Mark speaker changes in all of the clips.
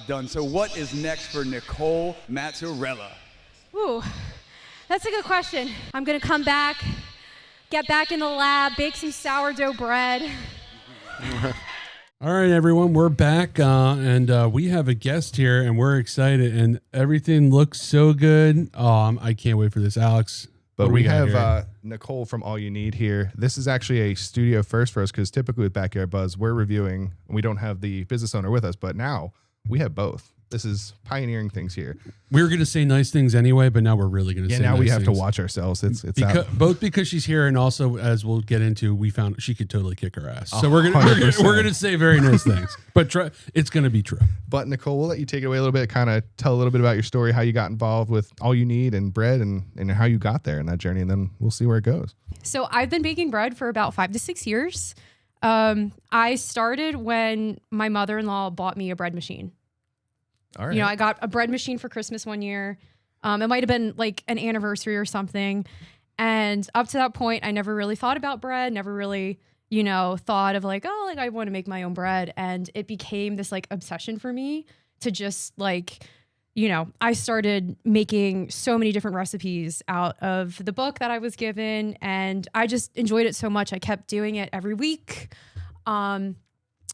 Speaker 1: Done. So what is next for Nicole Mazzarella?
Speaker 2: Ooh, that's a good question. I'm gonna come back, get back in the lab, bake some sourdough bread.
Speaker 3: All right, everyone, we're back, and we have a guest here, and we're excited, and everything looks so good. I can't wait for this, Alex.
Speaker 4: But we have Nicole from All You Knead here. This is actually a studio first for us because typically with Backyard Buzz, we're reviewing, and we don't have the business owner with us, but now we have both. This is pioneering things here.
Speaker 3: We were going to say nice things anyway, but now we're really going to say
Speaker 4: now
Speaker 3: nice
Speaker 4: we have
Speaker 3: things.
Speaker 4: to watch ourselves. It's
Speaker 3: both because she's here, and also, as we'll get into, we found she could totally kick her ass. So we're gonna say very nice things, but it's going to be true.
Speaker 4: But Nicole, we'll let you take it away a little bit, kind of tell a little bit about your story, how you got involved with All You Knead and bread, and how you got there in that journey, and then we'll see where it goes.
Speaker 2: So I've been baking bread for about 5 to 6 years. I started when my mother-in-law bought me a bread machine.
Speaker 4: All right.
Speaker 2: You know, I got a bread machine for Christmas one year. It might have been like an anniversary or something. And up to that point, I never really thought about bread, never really, thought of like, oh, like I want to make my own bread. And it became this like obsession for me to just like, I started making so many different recipes out of the book that I was given. And I just enjoyed it so much. I kept doing it every week.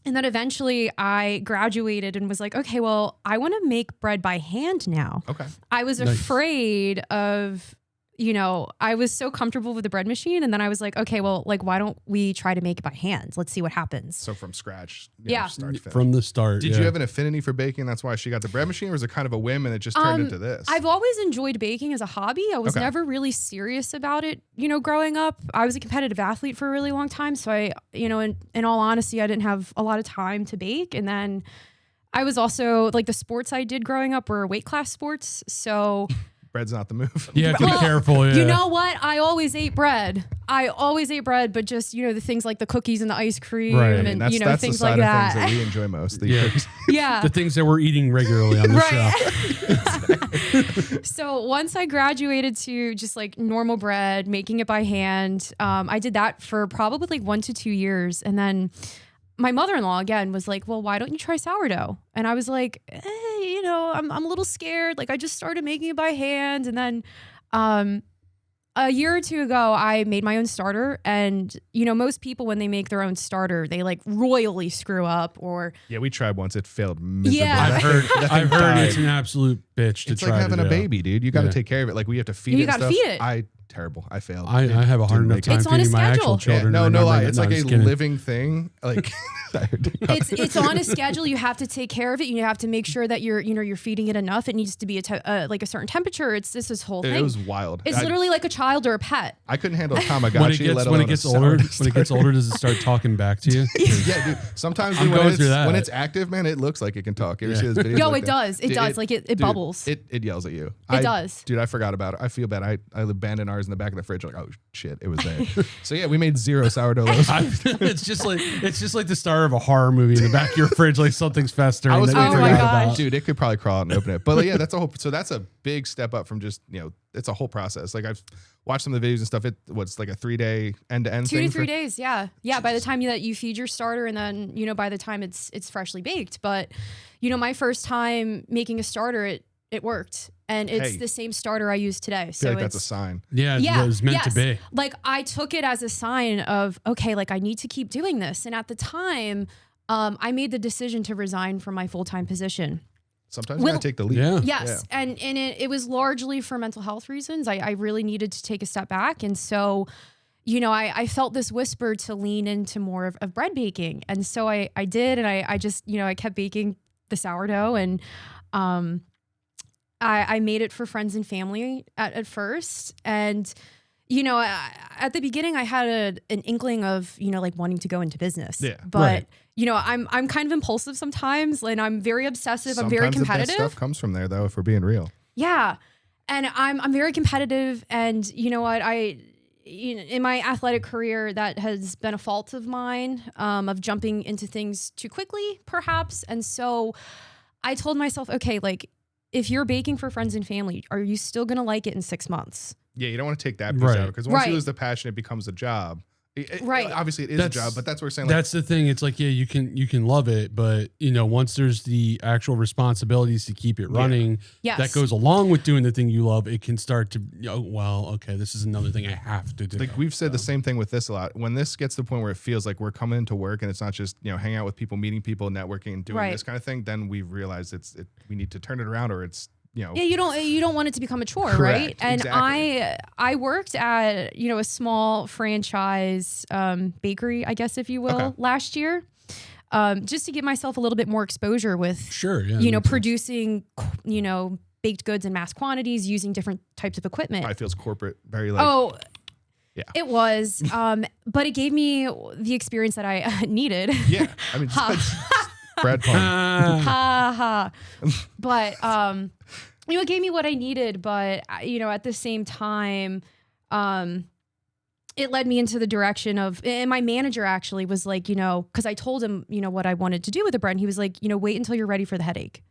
Speaker 2: And then eventually I graduated and was like, okay, well, I want to make bread by hand now.
Speaker 4: Okay.
Speaker 2: I was afraid of, I was so comfortable with the bread machine. And then I was like, okay, well, like, why don't we try to make it by hand? Let's see what happens.
Speaker 4: So from scratch.
Speaker 2: Start to finish.
Speaker 3: From the start.
Speaker 4: Did you have an affinity for baking? That's why she got the bread machine, or was it kind of a whim and it just turned into this?
Speaker 2: I've always enjoyed baking as a hobby. I was never really serious about it, growing up. I was a competitive athlete for a really long time. So I, in all honesty, I didn't have a lot of time to bake. And then I was also like the sports I did growing up were weight class sports. So
Speaker 4: bread's not the move.
Speaker 3: You have to be careful. Yeah.
Speaker 2: You know what? I always ate bread. But just, the things like the cookies and the ice cream and,
Speaker 4: that's
Speaker 2: things
Speaker 4: the side
Speaker 2: like that.
Speaker 4: Of things that we enjoy most.
Speaker 2: Yeah.
Speaker 3: The things that we're eating regularly on the show.
Speaker 2: So once I graduated to just like normal bread, making it by hand, I did that for probably like 1 to 2 years. And then my mother-in-law again was like, well, why don't you try sourdough? And I was like, I'm a little scared. Like I just started making it by hand. And then a year or two ago, I made my own starter. And, most people, when they make their own starter, they like royally screw up or.
Speaker 4: Yeah, we tried once. It failed miserably.
Speaker 2: Yeah.
Speaker 3: I've heard it's an absolute bitch to
Speaker 4: it's
Speaker 3: try.
Speaker 4: It's like having
Speaker 3: a
Speaker 4: baby, dude. You got to take care of it. Like we have to feed it.
Speaker 2: You got to feed it.
Speaker 4: Terrible. I failed.
Speaker 3: I have a hard enough time feeding my actual children.
Speaker 4: Yeah, no lie. It's like a living thing. Like
Speaker 2: it's on a schedule. You have to take care of it. You have to make sure that you're feeding it enough. It needs to be like a certain temperature. It's this whole thing.
Speaker 4: It was wild.
Speaker 2: It's literally like a child or a pet.
Speaker 4: I couldn't handle a Tamagotchi.
Speaker 3: when it gets older, does it start talking back to you?
Speaker 4: Yeah, dude. Sometimes when it's active, man, it looks like it can talk. You ever see those videos?
Speaker 2: Yo,
Speaker 4: like
Speaker 2: it does. It does. Like it bubbles.
Speaker 4: It yells at you.
Speaker 2: It does.
Speaker 4: Dude, I forgot about it. I feel bad. I abandoned ours in the back of the fridge. Like, oh shit, it was there. So yeah, we made 0 sourdough loaves.
Speaker 3: It's just like the star of a horror movie in the back of your fridge, like something's festering.
Speaker 2: Oh my gosh,
Speaker 4: dude, it could probably crawl out and open it. But like, yeah, that's a big step up from just it's a whole process. Like I've watched some of the videos and stuff. What's like a 3-day end-to-end
Speaker 2: 2 to 3 days. Yeah. By the time that you feed your starter, and then by the time it's freshly baked. But my first time making a starter, it worked. And it's the same starter I use today. So
Speaker 4: like that's a sign.
Speaker 3: Yeah, it was meant to be.
Speaker 2: Like I took it as a sign of, okay, like I need to keep doing this. And at the time, I made the decision to resign from my full-time position.
Speaker 4: Sometimes you gotta take the lead.
Speaker 3: Yeah.
Speaker 2: Yes. Yeah. And it was largely for mental health reasons. I really needed to take a step back. And so, I felt this whisper to lean into more of bread baking. And so I did. And I just, I kept baking the sourdough, and I made it for friends and family at first. And, at the beginning I had an inkling of, like wanting to go into business.
Speaker 4: Yeah.
Speaker 2: But, I'm kind of impulsive sometimes, and I'm very obsessive. I'm very competitive.
Speaker 4: The best stuff comes from there though, if we're being real.
Speaker 2: Yeah. And I'm very competitive, and you know what, in my athletic career, that has been a fault of mine, of jumping into things too quickly, perhaps. And so I told myself, okay, like, if you're baking for friends and family, are you still going to like it in 6 months?
Speaker 4: Yeah, you don't want to take that piece out, because once you lose the passion, it becomes a job.
Speaker 2: Right.
Speaker 4: Obviously, it is a job, but that's what we're saying. Like,
Speaker 3: That's the thing. It's like, yeah, you can love it, but once there's the actual responsibilities to keep it running,
Speaker 2: Yes.
Speaker 3: that goes along with doing the thing you love. It can start to, well, okay, this is another thing I have to do.
Speaker 4: like we've said the same thing with this a lot. When this gets to the point where it feels like we're coming into work and it's not just hanging out with people, meeting people, networking, and doing this kind of thing, then we've realized we need to turn it around, or it's
Speaker 2: Yeah, you don't want it to become a chore,
Speaker 4: Correct,
Speaker 2: right? And
Speaker 4: exactly.
Speaker 2: I worked at a small franchise bakery, I guess if you will, last year, just to give myself a little bit more exposure with producing baked goods in mass quantities, using different types of equipment.
Speaker 4: Probably feels corporate, very like yeah.
Speaker 2: It was, but it gave me the experience that I needed.
Speaker 4: Yeah, I mean, Brad pun.
Speaker 2: Ha ha. But it gave me what I needed, but at the same time, it led me into the direction of, and my manager actually was like, because I told him, what I wanted to do with the bread, and he was like, wait until you're ready for the headache.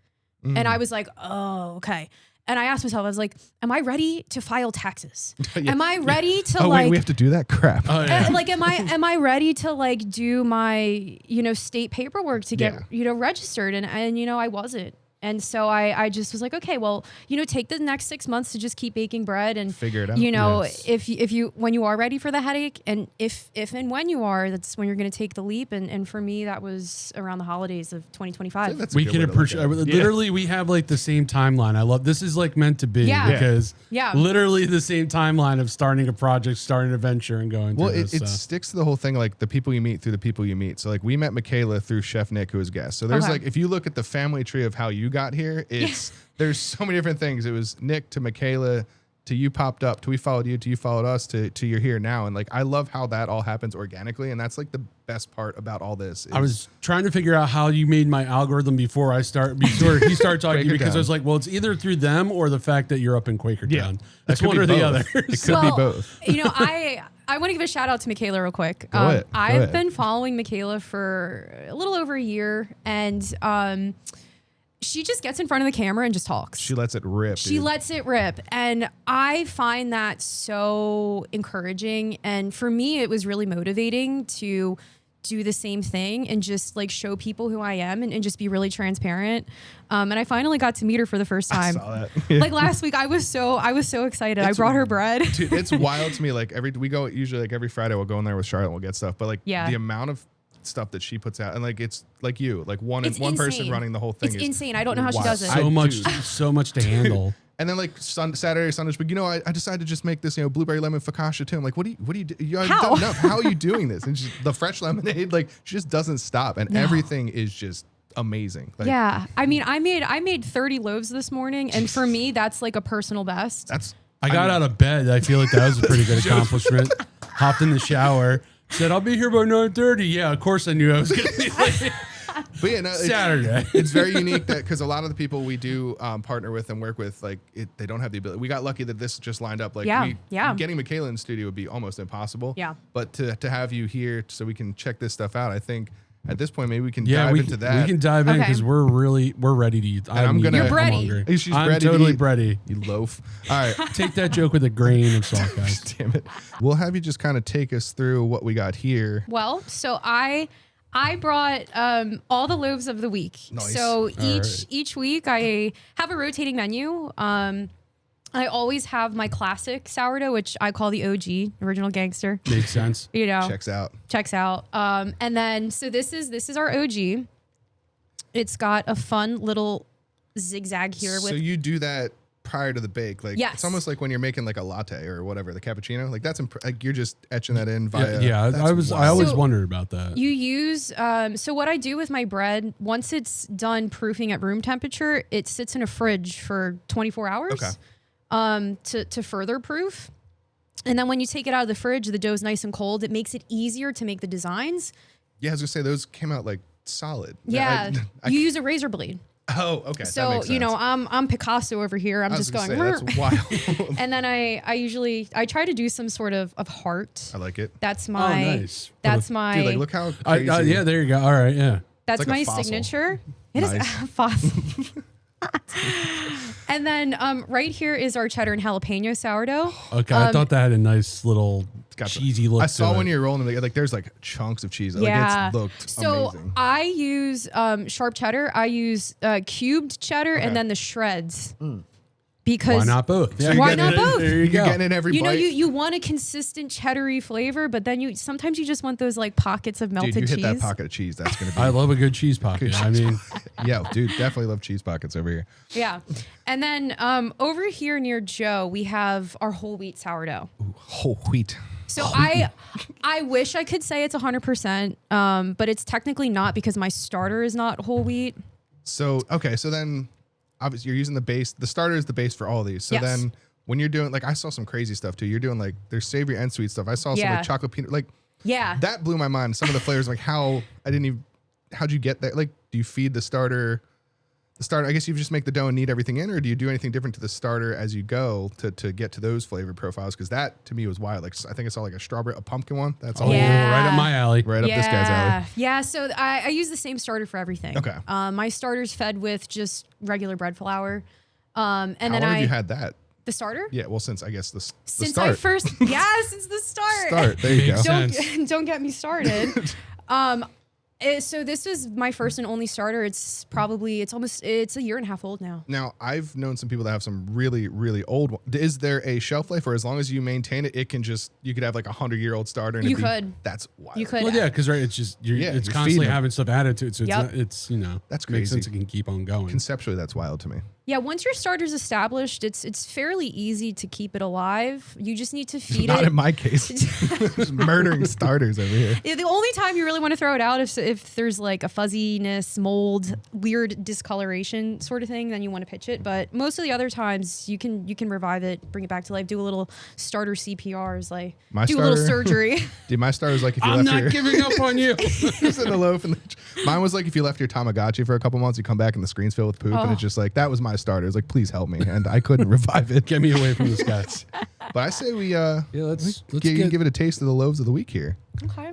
Speaker 2: And I was like, oh, okay. And I asked myself, I was like, am I ready to file taxes? Am I ready to
Speaker 4: wait, we have to do that crap.
Speaker 3: Oh, yeah.
Speaker 2: Am I ready to do my, state paperwork to get, registered? And I wasn't. And so I just was like, okay, well, take the next 6 months to just keep baking bread and
Speaker 4: figure it out.
Speaker 2: If you when you are ready for the headache, and if and when you are, that's when you're going to take the leap. And for me, that was around the holidays of 2025.
Speaker 3: We can appreciate. Literally, we have like the same timeline. I love this. Is like meant to be because literally the same timeline of starting a project, starting a venture, and going.
Speaker 4: Well,
Speaker 3: through
Speaker 4: it sticks to the whole thing, like the people you meet through the people you meet. So like we met Michaela through Chef Nick, who was guest. So there's like, if you look at the family tree of how you got here, there's so many different things. It was Nick to Michaela to you popped up to we followed you to you followed us to you're here now. And like I love how that all happens organically, and that's like the best part about all this.
Speaker 3: I was trying to figure out how you made my algorithm before he started talking because I was like, well, it's either through them or the fact that you're up in Quakertown.
Speaker 4: Yeah,
Speaker 3: it's one or the other.
Speaker 4: It could be both.
Speaker 2: I want to give a shout out to Michaela real quick. I've been following Michaela for a little over a year, and she just gets in front of the camera and just talks.
Speaker 4: She lets it rip.
Speaker 2: She lets it rip. And I find that so encouraging. And for me, it was really motivating to do the same thing and just like show people who I am and just be really transparent. And I finally got to meet her for the first time.
Speaker 4: I saw that.
Speaker 2: Like last week, I was so excited. I brought her bread.
Speaker 4: Dude, it's wild to me. Like we go usually like every Friday we'll go in there with Charlotte and we'll get stuff. But like the amount of stuff that she puts out, and like it's like you, like one person running the whole thing.
Speaker 2: It's insane. I don't know how she does it.
Speaker 3: So much to handle.
Speaker 4: And then like Saturday, Sunday, but I decided to just make this blueberry lemon focaccia too. I'm like, what do you do? You haven't done enough. How are you doing this? And the fresh lemonade, like she just doesn't stop, and everything is just amazing. Like,
Speaker 2: yeah, I mean, I made 30 loaves this morning, and for me, that's like a personal best.
Speaker 3: I got out of bed. I feel like that was a pretty good accomplishment. Hopped in the shower. Said, I'll be here by 9:30. Yeah, of course I knew I was going to be late.
Speaker 4: But yeah, no,
Speaker 3: Saturday.
Speaker 4: It's very unique that because a lot of the people we do partner with and work with, like they don't have the ability. We got lucky that this just lined up. Like getting Michaela in the studio would be almost impossible.
Speaker 2: Yeah.
Speaker 4: But to have you here so we can check this stuff out, I think at this point maybe we can dive into that.
Speaker 3: We can dive in because we're ready to eat.
Speaker 2: You're ready.
Speaker 3: I'm totally ready.
Speaker 4: You loaf. All right.
Speaker 3: Take that joke with a grain of salt, guys.
Speaker 4: Damn it. We'll have you just kind of take us through what we got here.
Speaker 2: Well, so I brought all the loaves of the week.
Speaker 4: Nice.
Speaker 2: So each week I have a rotating menu. I always have my classic sourdough, which I call the OG, original gangster.
Speaker 3: Makes sense.
Speaker 4: Checks out.
Speaker 2: And then so this is our OG. It's got a fun little zigzag here.
Speaker 4: So you do that prior to the bake, like it's almost like when you're making like a latte or whatever, the cappuccino, like that's like you're just etching that in via.
Speaker 3: I always wondered about that.
Speaker 2: You use so what I do with my bread, once it's done proofing at room temperature, it sits in a fridge for 24 hours.
Speaker 4: Okay.
Speaker 2: To further proof. And then when you take it out of the fridge, the dough's nice and cold. It makes it easier to make the designs.
Speaker 4: Yeah, I was gonna say those came out like solid.
Speaker 2: Yeah, you use a razor blade.
Speaker 4: Oh, okay.
Speaker 2: So
Speaker 4: that makes sense.
Speaker 2: I'm Picasso over here. I'm just going.
Speaker 4: That's wild.
Speaker 2: And then I try to do some sort of heart.
Speaker 4: I like it.
Speaker 2: That's my.
Speaker 3: Nice.
Speaker 2: That's my.
Speaker 4: Dude, like look how crazy.
Speaker 3: Yeah, there you go. All right, yeah.
Speaker 2: That's
Speaker 4: like
Speaker 2: my signature. It is a fossil. And then right here is our cheddar and jalapeno sourdough.
Speaker 3: Okay, I thought that had a nice little
Speaker 4: got
Speaker 3: cheesy look.
Speaker 4: I saw
Speaker 3: to
Speaker 4: when
Speaker 3: it.
Speaker 4: you're rolling them, like there's like chunks of cheese.
Speaker 2: Yeah.
Speaker 4: Like it's looked
Speaker 2: So
Speaker 4: amazing.
Speaker 2: I use sharp cheddar. I use cubed cheddar
Speaker 4: Okay.
Speaker 2: and then the shreds. Because
Speaker 3: Why not both?
Speaker 4: So you're
Speaker 2: Why
Speaker 4: getting
Speaker 2: not
Speaker 4: it-
Speaker 2: both?
Speaker 3: There you
Speaker 4: You're
Speaker 3: go.
Speaker 4: getting in every
Speaker 2: you know,
Speaker 4: bite.
Speaker 2: you want a consistent cheddar-y flavor, but then you sometimes you just want those like pockets of melted
Speaker 4: Dude, you hit
Speaker 2: cheese.
Speaker 4: that pocket of cheese. That's gonna be.
Speaker 3: I love a good cheese pocket. I mean,
Speaker 4: yeah, dude, definitely love cheese pockets over here.
Speaker 2: Yeah. And then over here near Joe, we have our whole wheat sourdough.
Speaker 4: Ooh, whole wheat.
Speaker 2: So I wish I could say it's 100%, but it's technically not because my starter is not whole wheat.
Speaker 4: So okay, so then obviously you're using the base. The starter is the base for all these. So
Speaker 2: Yes.
Speaker 4: then when you're doing like I saw some crazy stuff too. You're doing like there's savory and sweet stuff. I saw some
Speaker 2: Yeah.
Speaker 4: like chocolate peanut like
Speaker 2: Yeah.
Speaker 4: that blew my mind. Some of the flavors like how'd you get that? Like do you feed the starter? I guess you just make the dough and knead everything in, or do you do anything different to the starter as you go to get to those flavor profiles? Because that to me was wild. Like I think I saw like a pumpkin one. That's all
Speaker 2: Yeah.
Speaker 3: right up my alley.
Speaker 4: right up this guy's alley.
Speaker 2: Yeah, so I use the same starter for everything.
Speaker 4: Okay.
Speaker 2: My starter's fed with just regular bread flour. And
Speaker 4: How
Speaker 2: then
Speaker 4: long have you had that?
Speaker 2: the starter?
Speaker 4: Yeah, well, since I guess the
Speaker 2: Since
Speaker 4: start.
Speaker 2: I first, since the start.
Speaker 4: Start. There you go.
Speaker 3: Makes
Speaker 2: Don't
Speaker 3: sense.
Speaker 2: don't get me started. So this was my first and only starter. It's a year and a half old now.
Speaker 4: Now, I've known some people that have some really, really old ones. Is there a shelf life, or as long as you maintain it, you could have like 100-year-old starter? And
Speaker 2: You
Speaker 4: it'd be-
Speaker 2: could.
Speaker 4: That's wild.
Speaker 2: You could.
Speaker 3: Well, yeah, because it's just
Speaker 4: Yeah,
Speaker 3: it's
Speaker 4: you're
Speaker 3: constantly
Speaker 4: feeding it.
Speaker 3: having stuff added to it, so
Speaker 2: Yep.
Speaker 3: it's
Speaker 4: That's
Speaker 3: makes
Speaker 4: crazy.
Speaker 3: sense. It can keep on going.
Speaker 4: Conceptually, that's wild to me.
Speaker 2: Yeah, once your starter's established, it's fairly easy to keep it alive. You just need to feed
Speaker 4: Not
Speaker 2: it.
Speaker 4: in my case. Just murdering starters over here.
Speaker 2: Yeah, the only time you really want to throw it out if there's like a fuzziness, mold, weird discoloration sort of thing, then you want to pitch it. But most of the other times you can revive it, bring it back to life, do a little starter CPRs, like
Speaker 4: My
Speaker 2: do a little
Speaker 4: starter-
Speaker 2: surgery.
Speaker 4: Dude, my starter's like if you
Speaker 3: I'm
Speaker 4: left
Speaker 3: not
Speaker 4: your
Speaker 3: giving up on you.
Speaker 4: it's in the loaf. Mine was like if you left your Tamagotchi for a couple months, you come back and the screen's filled with poop, and
Speaker 2: Oh.
Speaker 4: it's just like that was my starter. It's like please help me, and I couldn't revive it.
Speaker 3: Get me away from this guy.
Speaker 4: But I say we
Speaker 3: let's
Speaker 4: give it a taste of the loaves of the week here.
Speaker 2: Okay,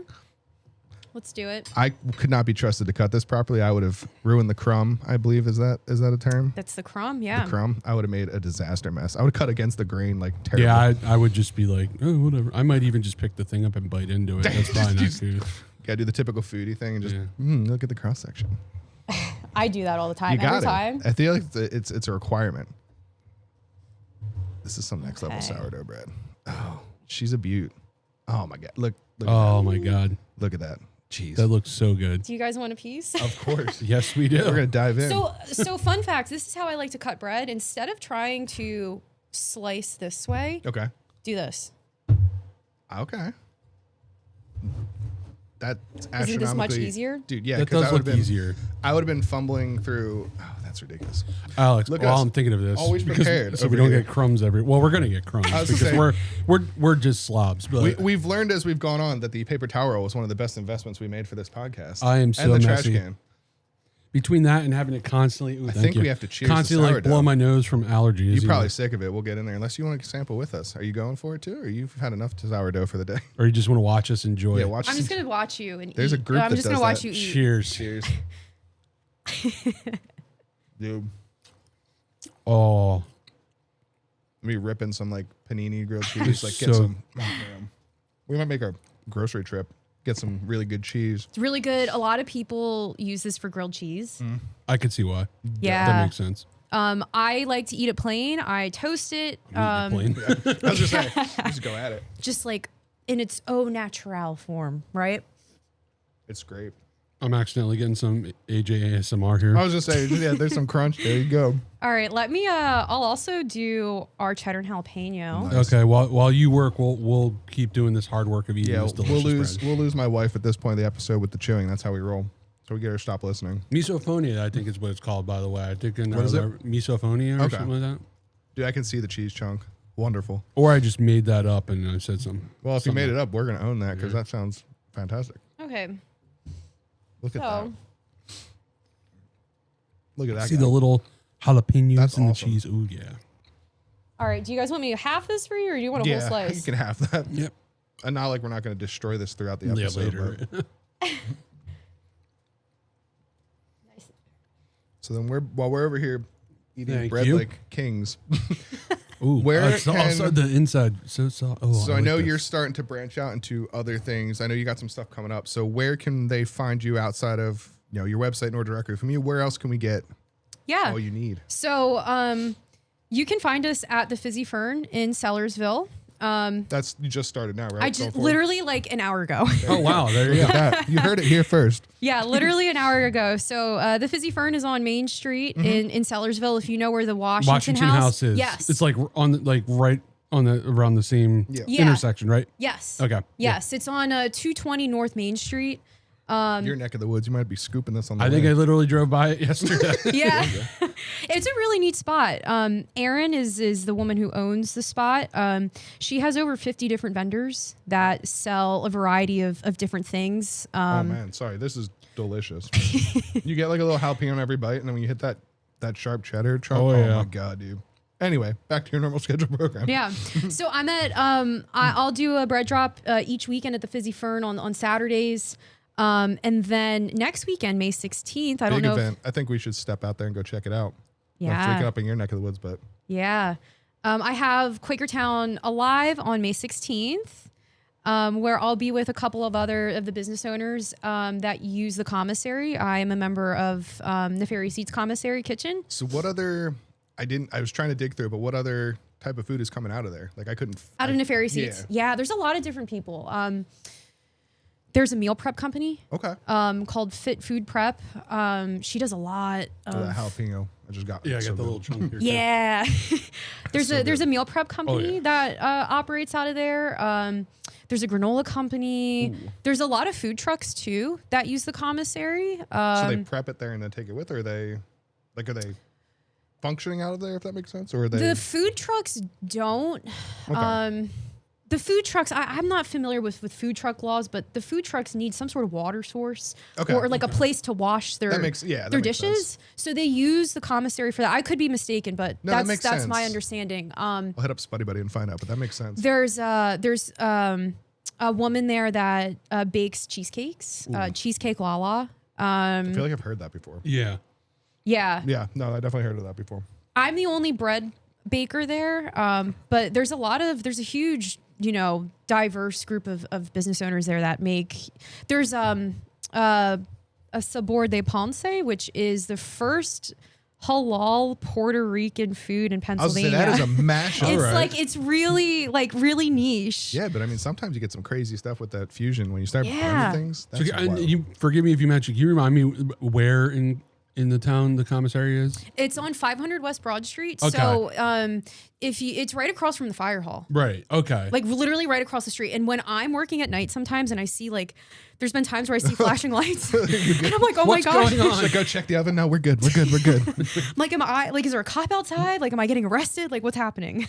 Speaker 2: let's do it.
Speaker 4: I could not be trusted to cut this properly. I would have ruined the crumb. I believe is that a term?
Speaker 2: That's the crumb, yeah.
Speaker 4: Crumb. I would have made a disaster mess. I would have cut against the grain like terrible.
Speaker 3: Yeah, I would just be like, oh, whatever. I might even just pick the thing up and bite into it. That's probably not good.
Speaker 4: Gotta do the typical foodie thing and just look at the cross section.
Speaker 2: I do that all the time.
Speaker 4: You got
Speaker 2: Every time.
Speaker 4: it. I feel like it's a requirement. This is some next level
Speaker 2: Okay.
Speaker 4: sourdough bread. Oh, she's a beaut. Oh my god! Look
Speaker 3: Oh my god,
Speaker 4: look at that. Jeez.
Speaker 3: that looks so good.
Speaker 2: Do you guys want a piece?
Speaker 4: Of course.
Speaker 3: Yes, we do.
Speaker 4: We're gonna dive in.
Speaker 2: So fun fact, this is how I like to cut bread. Instead of trying to slice this way,
Speaker 4: Okay.
Speaker 2: do this.
Speaker 4: Okay. That's
Speaker 2: Isn't this much
Speaker 4: astronomically
Speaker 2: easier?
Speaker 4: dude. Yeah,
Speaker 3: That
Speaker 4: because
Speaker 3: does
Speaker 4: I would
Speaker 3: look
Speaker 4: have been
Speaker 3: easier.
Speaker 4: I would have been fumbling through. Oh, that's ridiculous.
Speaker 3: Alex,
Speaker 4: Look at
Speaker 3: while
Speaker 4: us.
Speaker 3: I'm thinking of this,
Speaker 4: Always
Speaker 3: because-
Speaker 4: prepared
Speaker 3: so we
Speaker 4: over
Speaker 3: don't
Speaker 4: here.
Speaker 3: get crumbs every. Well, we're gonna get crumbs
Speaker 4: I was
Speaker 3: because
Speaker 4: gonna
Speaker 3: we're just slobs. But
Speaker 4: We've learned as we've gone on that the paper towel roll was one of the best investments we made for this podcast.
Speaker 3: I am so
Speaker 4: and the
Speaker 3: messy.
Speaker 4: trash can.
Speaker 3: between that and having it constantly, ooh,
Speaker 4: I
Speaker 3: thank
Speaker 4: think
Speaker 3: you.
Speaker 4: we have to cheers to
Speaker 3: constantly like
Speaker 4: sourdough.
Speaker 3: blow my nose from allergies.
Speaker 4: You're probably sick of it. We'll get in there unless you want to sample with us. Are you going for it too, or you've had enough sourdough for the day?
Speaker 3: or you just want to watch us enjoy
Speaker 4: Yeah,
Speaker 3: it.
Speaker 4: watch.
Speaker 2: I'm just gonna watch you and
Speaker 4: There's
Speaker 2: eat.
Speaker 4: a group
Speaker 2: I'm
Speaker 4: that
Speaker 2: just
Speaker 4: does
Speaker 2: gonna watch
Speaker 4: that.
Speaker 2: you eat.
Speaker 3: Cheers.
Speaker 4: Cheers. Dude,
Speaker 3: Oh,
Speaker 4: me ripping some like panini grilled cheese. Like
Speaker 3: So-
Speaker 4: get some. Oh, man. We might make a grocery trip. Get some really good cheese.
Speaker 2: It's really good. A lot of people use this for grilled cheese.
Speaker 3: I could see why.
Speaker 2: Yeah.
Speaker 3: That makes sense.
Speaker 2: I like to eat it plain. I toast it.
Speaker 3: Plain.
Speaker 4: I was just saying, just go at it.
Speaker 2: Just like in its au natural form, right?
Speaker 4: It's great.
Speaker 3: I'm accidentally getting some AJ ASMR here.
Speaker 4: I was just saying, yeah, there's some crunch. There you go.
Speaker 2: All right, let me I'll also do our cheddar and jalapeno.
Speaker 4: Nice.
Speaker 3: Okay, while you work, we'll keep doing this hard work of eating
Speaker 4: Yeah,
Speaker 3: this delicious bread.
Speaker 4: we'll lose my wife at this point of the episode with the chewing. That's how we roll. So we get her to stop listening.
Speaker 3: Misophonia, I think is what it's called, by the way. I think in
Speaker 4: What is it?
Speaker 3: misophonia or
Speaker 4: Okay.
Speaker 3: something like that.
Speaker 4: Dude, I can see the cheese chunk. Wonderful.
Speaker 3: Or I just made that up and I said something.
Speaker 4: Well, if you made it up, we're gonna own that because that sounds fantastic.
Speaker 2: Okay.
Speaker 4: Look at that.
Speaker 2: So
Speaker 4: Look at that.
Speaker 3: See
Speaker 4: guy.
Speaker 3: the little jalapenos
Speaker 4: That's
Speaker 3: and
Speaker 4: awesome.
Speaker 3: the cheese. Ooh, yeah.
Speaker 2: all right, do you guys want me to half this for you or do you want a whole
Speaker 4: you
Speaker 2: slice?
Speaker 4: can have that.
Speaker 3: Yep.
Speaker 4: And not like we're not going to destroy this throughout the
Speaker 3: Yeah,
Speaker 4: episode.
Speaker 3: later.
Speaker 4: but- So then while we're over here eating
Speaker 3: Thank
Speaker 4: bread
Speaker 3: you.
Speaker 4: like kings,
Speaker 3: Ooh,
Speaker 4: Where
Speaker 3: it's also the inside so soft. Oh,
Speaker 4: So I
Speaker 3: like
Speaker 4: know
Speaker 3: this.
Speaker 4: you're starting to branch out into other things. I know you got some stuff coming up. So where can they find you outside of your website or directly from you? Where else can we get
Speaker 2: Yeah.
Speaker 4: all you need?
Speaker 2: So you can find us at the Fizzy Fern in Sellersville.
Speaker 4: That's you just started now, right?
Speaker 2: I just literally like an hour ago.
Speaker 3: Oh wow, there you go.
Speaker 4: You heard it here first.
Speaker 2: Yeah, literally an hour ago. So the Fizzy Fern is on Main Street in Sellersville. If you know where the Washington
Speaker 3: House is.
Speaker 2: Yes.
Speaker 3: It's like right on the around the same
Speaker 2: Yeah.
Speaker 3: intersection, right?
Speaker 2: Yes.
Speaker 3: Okay.
Speaker 2: Yes, it's on 220 North Main Street.
Speaker 4: Your neck of the woods. You might be scooping this on the
Speaker 3: I
Speaker 4: way.
Speaker 3: think I literally drove by it yesterday.
Speaker 2: Yeah. It's a really neat spot. Erin is the woman who owns the spot. She has over 50 different vendors that sell a variety of different things.
Speaker 4: Oh man, sorry. This is delicious. You get like a little jalapeno on every bite, and then when you hit that sharp cheddar chunk,
Speaker 3: Oh,
Speaker 4: oh
Speaker 3: yeah.
Speaker 4: my god, dude. Anyway, back to your normal schedule program.
Speaker 2: Yeah. So I'm at I'll do a bread drop each weekend at the Fizzy Fern on Saturdays. And then next weekend, May 16th, I don't
Speaker 4: Big
Speaker 2: know.
Speaker 4: event. I think we should step out there and go check it out.
Speaker 2: Yeah.
Speaker 4: Not freaking up in your neck of the woods, but
Speaker 2: Yeah. I have Quakertown Alive on May 16th, where I'll be with a couple of other of the business owners that use the commissary. I am a member of Nefarious Eats Commissary Kitchen.
Speaker 4: so what other? I was trying to dig through, but what other type of food is coming out of there? Like I couldn't.
Speaker 2: Out of Nefarious Eats. Yeah, there's a lot of different people. There's a meal prep company
Speaker 4: Okay.
Speaker 2: called Fit Food Prep. She does a lot
Speaker 4: Oh, that
Speaker 2: of
Speaker 4: jalapeno. I just got.
Speaker 3: Yeah, I
Speaker 4: so
Speaker 3: got the
Speaker 4: good.
Speaker 3: little chunk here. too.
Speaker 2: yeah. there's
Speaker 4: So
Speaker 2: a
Speaker 4: good.
Speaker 2: meal prep company
Speaker 3: yeah.
Speaker 2: that operates out of there. There's a granola company. There's a lot of food trucks too that use the commissary.
Speaker 4: So they prep it there and then take it with, or are they functioning out of there? If that makes sense, or are they?
Speaker 2: The food trucks don't. The food trucks, I'm not familiar with food truck laws, but the food trucks need some sort of water source
Speaker 4: Okay.
Speaker 2: or like a place to wash their
Speaker 4: That makes- yeah, that
Speaker 2: their
Speaker 4: makes
Speaker 2: dishes.
Speaker 4: sense.
Speaker 2: So they use the commissary for that. I could be mistaken, but
Speaker 4: No, that
Speaker 2: that's
Speaker 4: makes
Speaker 2: my
Speaker 4: sense.
Speaker 2: understanding.
Speaker 4: I'll hit up Spuddy Buddy and find out, but that makes sense.
Speaker 2: There's a woman there that bakes cheesecakes, Cheesecake Lala.
Speaker 4: I feel like I've heard that before.
Speaker 3: Yeah.
Speaker 2: Yeah.
Speaker 4: Yeah, no, I definitely heard of that before.
Speaker 2: I'm the only bread baker there, but there's a huge, diverse group of business owners there that make. There's a sabor de ponce, which is the first halal Puerto Rican food in
Speaker 4: I was
Speaker 2: Pennsylvania.
Speaker 4: gonna say that is a mashup.
Speaker 2: It's
Speaker 3: Alright.
Speaker 2: it's really niche.
Speaker 4: Yeah, but I mean, sometimes you get some crazy stuff with that fusion when you start
Speaker 2: Yeah.
Speaker 4: blending things.
Speaker 3: So,
Speaker 4: That's
Speaker 3: and
Speaker 4: wild.
Speaker 3: you forgive me if you mentioned. Can you remind me where in the town the commissary is?
Speaker 2: It's on 500 West Broad Street.
Speaker 3: Okay.
Speaker 2: So it's right across from the fire hall.
Speaker 3: Right. Okay.
Speaker 2: Like literally right across the street. And when I'm working at night sometimes and I see there's been times where I see flashing lights and I'm like, oh
Speaker 3: What's
Speaker 2: my gosh.
Speaker 3: going on?
Speaker 4: Should I go check the oven? No, we're good. We're good. We're good.
Speaker 2: I'm like, is there a cop outside? Like, am I getting arrested? Like, what's happening?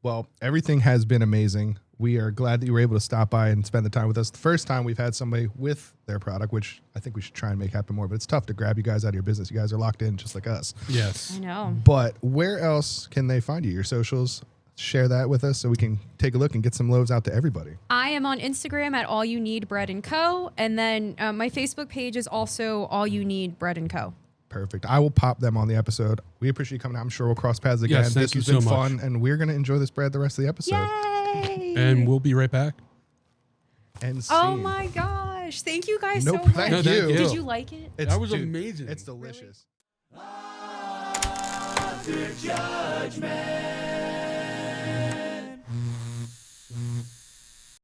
Speaker 4: Well, everything has been amazing. We are glad that you were able to stop by and spend the time with us. The first time we've had somebody with their product, which I think we should try and make happen more, but it's tough to grab you guys out of your business. You guys are locked in just like us.
Speaker 3: yes.
Speaker 2: I know.
Speaker 4: But where else can they find you? Your socials? Share that with us so we can take a look and get some loaves out to everybody.
Speaker 2: I am on Instagram at All You Need Bread and Co. And then my Facebook page is also All You Need Bread and Co.
Speaker 4: Perfect. I will pop them on the episode. We appreciate you coming out. I'm sure we'll cross paths again.
Speaker 3: Yes, thank
Speaker 4: this
Speaker 3: you
Speaker 4: has been
Speaker 3: so much.
Speaker 4: fun, and we're going to enjoy this bread the rest of the episode.
Speaker 2: Yay!
Speaker 3: And we'll be right back.
Speaker 4: And
Speaker 2: Oh
Speaker 4: scene.
Speaker 2: my gosh. Thank you guys
Speaker 4: No,
Speaker 2: so much.
Speaker 4: thank
Speaker 3: No, thank you.
Speaker 2: Did you like it?
Speaker 3: That was amazing.
Speaker 4: It's delicious.
Speaker 1: Judgment.